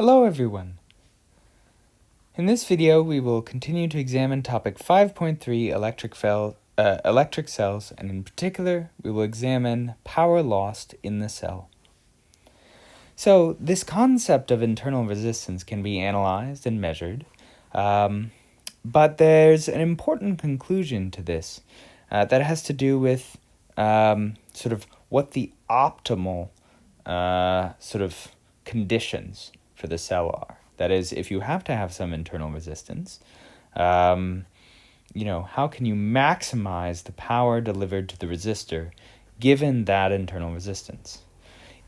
Hello everyone! In this video we will continue to examine topic 5.3 electric cells, and in particular we will examine power lost in the cell. So this concept of internal resistance can be analyzed and measured, but there's an important conclusion to this that has to do with sort of what the optimal sort of conditions for the cell are. That is, if you have to have some internal resistance, how can you maximize the power delivered to the resistor given that internal resistance?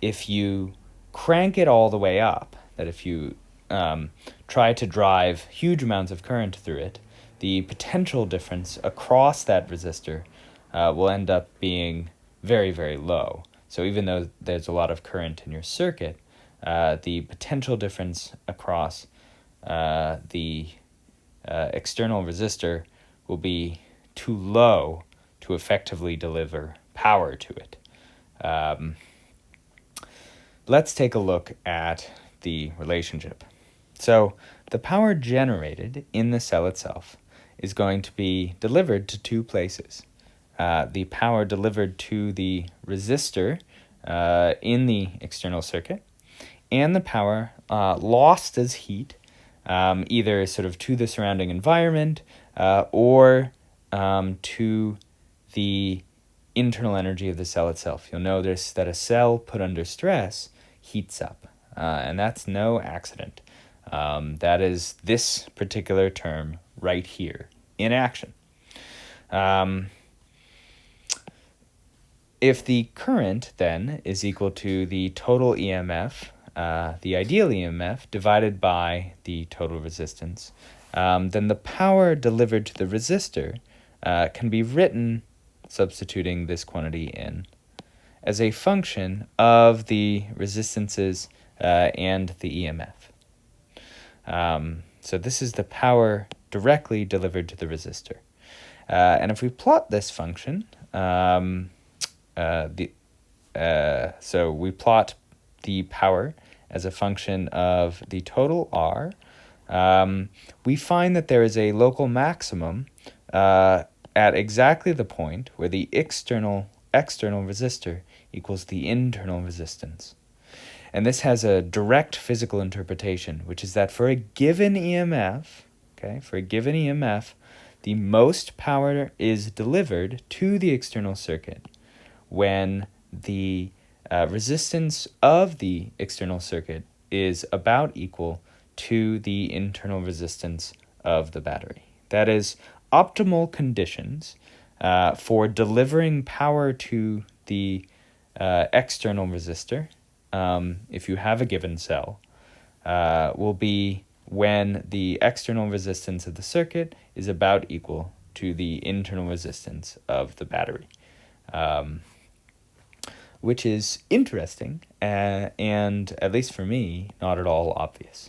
If you crank it all the way up, that if you try to drive huge amounts of current through it, the potential difference across that resistor will end up being very, very low. So even though there's a lot of current in your circuit, the potential difference across the external resistor will be too low to effectively deliver power to it. Let's take a look at the relationship. So the power generated in the cell itself is going to be delivered to two places. The power delivered to the resistor in the external circuit, and the power lost as heat, either sort of to the surrounding environment or to the internal energy of the cell itself. You'll notice that a cell put under stress heats up, and that's no accident. That is this particular term right here in action. If the current, then, is equal to the total EMF, the ideal EMF, divided by the total resistance, then the power delivered to the resistor can be written, substituting this quantity in, as a function of the resistances and the EMF. So this is the power directly delivered to the resistor. And if we plot this function, so we plot the power as a function of the total R, we find that there is a local maximum at exactly the point where the external resistor equals the internal resistance. And this has a direct physical interpretation, which is that for a given EMF, the most power is delivered to the external circuit when the resistance of the external circuit is about equal to the internal resistance of the battery. That is, optimal conditions for delivering power to the external resistor, if you have a given cell, will be when the external resistance of the circuit is about equal to the internal resistance of the battery. Which is interesting and, at least for me, not at all obvious.